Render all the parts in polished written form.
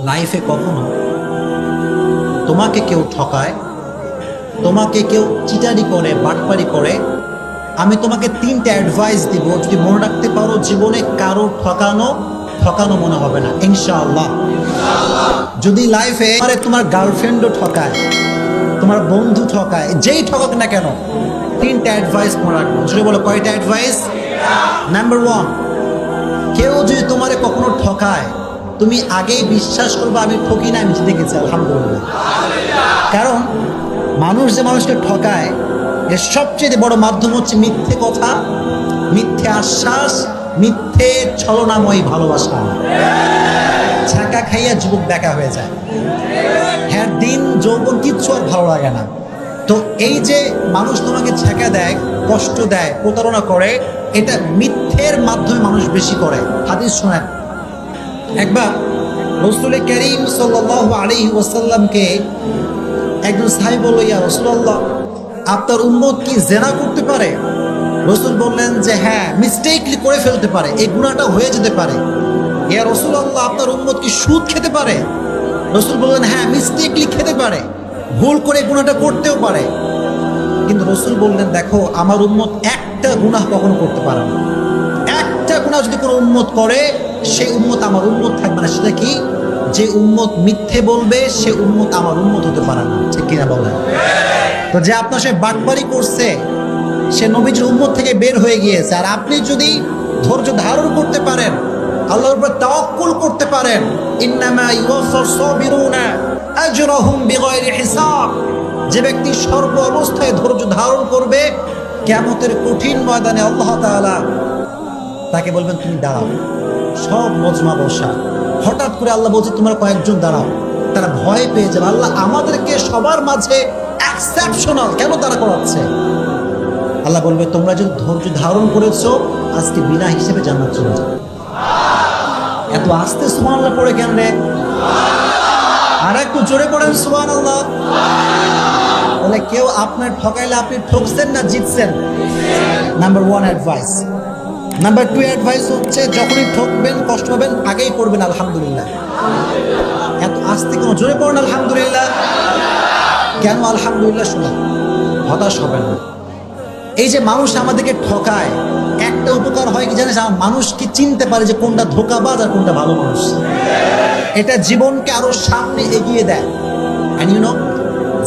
লাইফে কখনো তোমাকে কেউ ঠকায়, তোমাকে কেউ চিটারি করে, বাটপারি করে, আমি তোমাকে তিনটা অ্যাডভাইস দিব, যদি মনে রাখতে পারো জীবনে কারো ঠকানো মনে হবে না ইনশাআল্লাহ। যদি লাইফে তোমার গার্লফ্রেন্ডও ঠকায়, তোমার বন্ধু ঠকায়, যেই ঠকাক না কেন, তিনটা অ্যাডভাইস মনে রাখবো। যদি বলো কয়টা অ্যাডভাইস? নাম্বার 1, কেউ যদি তোমারে কখনো ঠকায়, তুমি আগেই বিশ্বাস করবে আমি ঠকি না, আমি জিতে গেছি আলহামদুলিল্লাহ। কারণ মানুষ যে মানুষকে ঠকায় এর সবচেয়ে বড় মাধ্যম হচ্ছে মিথ্যে কথা, মিথ্যে আশ্বাস, মিথ্যে ছলনাময়ী ভালোবাসা। ছাকা খাইয়া যুবক দেখা হয়ে যায়, হ্যাঁ দিন যৌবন কিচ্ছু আর ভালো লাগে না। তো এই যে মানুষ তোমাকে ছাকা দেয়, কষ্ট দেয়, প্রতারণা করে, এটা মিথ্যের মাধ্যমে মানুষ বেশি করে। হাদিস শোনেন, একবার রাসূল করিম সাল্লাল্লাহু আলাইহি ওয়াসাল্লামকে একজন সাহাবী বলল, ইয়া রাসূলুল্লাহ, আপনার উম্মত কি জিনা করতে পারে? রাসূল বললেন যে হ্যাঁ, মিস্টেকলি করে ফেলতে পারে, এই গুনাহটা হয়ে যেতে পারে। ইয়া রাসূলুল্লাহ, আপনার উম্মত কি সুদ খেতে পারে? রাসূল বললেন হ্যাঁ, মিস্টেকলি খেতে পারে, ভুল করে গুনাহটা করতেও পারে। কিন্তু রাসূল বললেন দেখো, আমার উম্মত একটা গুনাহ কখনো করতে পারে না। একটা গুনাহ যদি কোনো উম্মত করে, সেই উম্মত আমার উম্মত থাকবে না। সেটা কি? যে উম্মত মিথ্যে বলবে সে উম্মত আমার উম্মত হতে পারে না। ঠিক কিনা বলেন? তো যে আপনার সে বাটপারি করছে সে নবীজির উম্মত থেকে বের হয়ে গিয়েছে। আর আপনি যদি ধৈর্য ধারণ করতে পারেন, আল্লাহর উপর তাওয়াক্কুল করতে পারেন, ইন্নামা ইউওয়াফাস সাবিরুনা আজরাহুম বিগাইরি হিসাব, যে ব্যক্তি সর্ব অবস্থায় ধৈর্য ধারণ করবে, কিয়ামতের কঠিন ময়দানে আল্লাহ তাআলা তাকে বলবেন তুমি দাঁড়াও। সব মজমা বসা, হঠাৎ করে আল্লাহ বলছে তোমরা কয়েকজন দাঁড়াও। তারা ভয় পেয়ে যাবে, আল্লাহ আমাদেরকে সবার মাঝে এক্সেপশনাল কেন তারা করাচ্ছে? আল্লাহ বলবে তোমরা যদি ধৈর্য ধারণ করেছো, আজকে বিনা হিসেবে জান্নাত চলে যাবে। এত আস্তে সুবহানাল্লাহ পড়ে কেন রে? আর একটু জোরে পড়েন সুবহানাল্লাহ। বলে কেউ আপনার ঠকাইলে আপনি ঠকছেন না জিতছেন? Number 1 advice. নাম্বার 2 অ্যাডভাইস হচ্ছে যখনই ঠকবেন, কষ্ট পাবেন, আগেই করবেন আলহামদুলিল্লাহ। এত আস্তে কেন? জোরে পড়েন আলহামদুলিল্লাহ। কেন আলহামদুলিল্লাহ? শুনুন, হতাশ হবেন না। এই যে মানুষ আমাদেরকে ঠকায়, একটা উপকার হয় কি জানিস? মানুষ কি চিনতে পারে যে কোনটা ধোঁকাবাজ আর কোনটা ভালো মানুষ। এটা জীবনকে আরো সামনে এগিয়ে দেয়। एंड यू नो,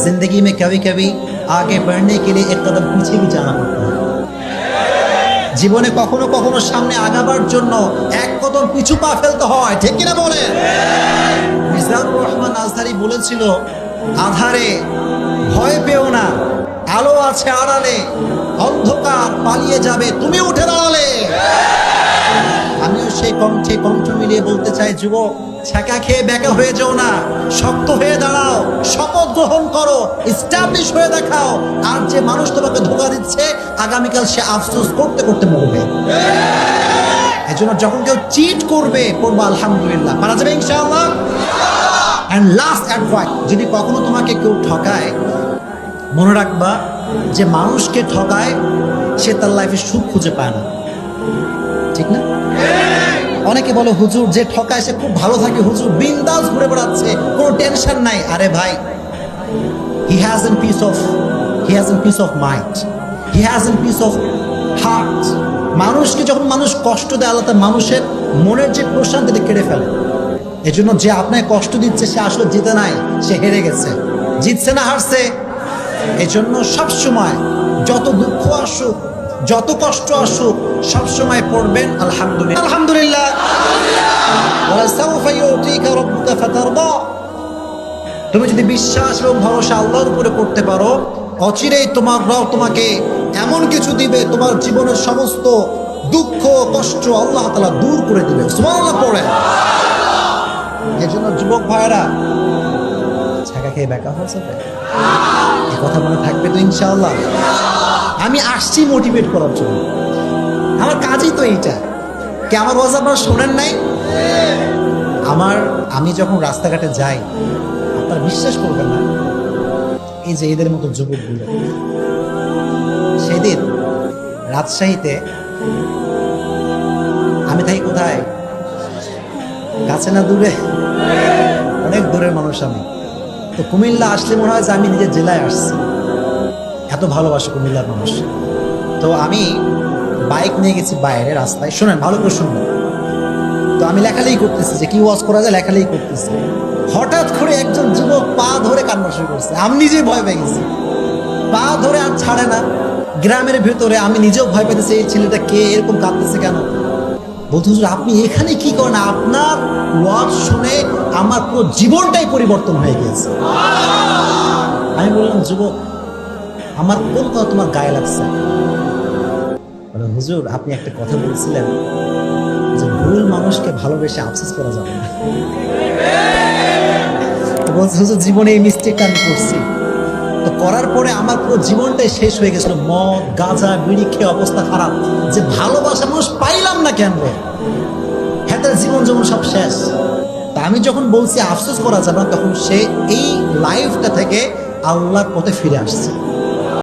जिंदगी में कभी कभी आगे बढ़ने के लिए एक कदम पीछे भी जाना पड़ता है। জীবনে কখনো কখনো সামনে আগাবার জন্য এক কদম পিছু পা ফেলতে হয়। ঠিক কিনা বলে? মিজানুর রহমান আজহারি বলেছিল, আধারে ভয় পেও না, আলো আছে আড়ালে, অন্ধকার পালিয়ে যাবে তুমি উঠে দাঁড়ালে। আমিও সেই কণ্ঠে কণ্ঠ মিলিয়ে বলতে চাই, যুবক, ছাকা খেয়ে বেকা হয়ে যাও না, শক্ত হয়ে দাঁড়াও, শপথ গ্রহণ করো, এস্টাবলিশ হয়ে দেখাও। আর যে মানুষ তোমাকে ধোঁকা দিচ্ছে, আগামীকাল সে আফসোস করতে করতে মরবে। এই জন্য যখন কেউ চিট করবে, পড়বো আলহামদুলিল্লাহ, পারা যাবে ইনশাআল্লাহ। এন্ড লাস্ট অ্যাডভাইস, যদি কখনো তোমাকে কেউ ঠকায়, মনে রাখবা যে মানুষকে ঠকায় সে তার লাইফে সুখ খুঁজে পায় না। ঠিক না? অনেকে বলে হুজুর যে ঠকায় সে খুব ভালো থাকে, হুজুর বিন্দাস ঘুরে বেড়াচ্ছে, কোনো টেনশন নাই। আরে ভাই, he hasn't peace of mind, he hasn't peace of heart। মানুষকে যখন মানুষ কষ্ট দেয়, আল্লাহ তার মানুষের মনের যে প্রশান্তিটা কেড়ে ফেলে। এজন্য যে আপনাকে কষ্ট দিচ্ছে সে আসলে জিতে নাই, সে হেরে গেছে। জিতছে না হারছে? এজন্য সবসময় যত দুঃখ আসুক, যত কষ্ট আসুক, সবসময় পড়বেন আলহামদুলিল্লাহ, আলহামদুলিল্লাহ। ওয়ালাসাউফা ইউতিকা রাব্বুকা ফাতারদা। তুমি যদি বিশ্বাস এবং ভরসা আল্লাহর উপরে করতে পারো, অচিরেই তোমার রব তোমাকে এমন কিছু দিবে, তোমার জীবনের সমস্ত দুঃখ কষ্ট আল্লাহ তাআলা দূর করে দিবে। সুবহানাল্লাহ পড়ে। এজন্য যুবক ভাইরা, ছাকা খেয়ে বেকা হয়েছে, এই কথা মনে থাকবে তো ইনশাআল্লাহ। আমি আসছি মোটিভেট করার জন্য, আমার কাজই তো এইটা। কি আমার ওয়াজ আপনারা শোনেন নাই? আমি যখন রাস্তাঘাটে যাই, আপনারা বিশ্বাস করবেন না, এই যে এদের মতো যুবকগুলো, সেদিন রাজশাহীতে, আমি থাকি কোথায়? কাছে না দূরে? অনেক দূরের মানুষ আমি, তো কুমিল্লা আসলে মনে হয় যে আমি নিজের জেলায় আসছি, এত ভালোবাসি কুমিল্লার মানুষ। তো আমি বাইক নিয়ে গেছি বাইরে রাস্তায়, শোনেন ভালো করে শুনবেন। তো আমি লেখালেখি করতেছি যে কি ওয়াজ করা যায়, লেখালেখি করতেছি। হঠাৎ করে একজন যুবক পা ধরে কান্না শুরু করছে, আমি নিজেই ভয় পেয়ে গেছি। পা ধরে আর ছাড়ে না, গ্রামের ভেতরে আমি নিজেও ভয় পেতেছি, এই ছেলেটা কে, এরকম কাঁদতেছে কেন। বলতে হুজুর আপনি এখানে কি করেন, আপনার ওয়াজ শুনে আমার পুরো জীবনটাই পরিবর্তন হয়ে গেছে। আমি বললাম যুবক আমার কোন কথা তোমার গায়ে লাগছে? বলে হুজুর আপনি একটা কথা বলছিলেন যে ভুল মানুষকে ভালোবেসে আফসোস করা যাবে না। তো বলছে হুজুর জীবনে এই মিস্টেকটা আমি করছি, তো করার পরে আমার পুরো জীবনটাই শেষ হয়ে গেছিল, মদ গাঁজা বিড়ি খেয়ে অবস্থা খারাপ, যে ভালোবাসা মানুষ পাইলাম না কেন রে, হেতার জীবন যেমন সব শেষ। তা আমি যখন বলছি আফসোস করা যাবে না, তখন সে এই লাইফটা থেকে আল্লাহর পথে ফিরে আসছে।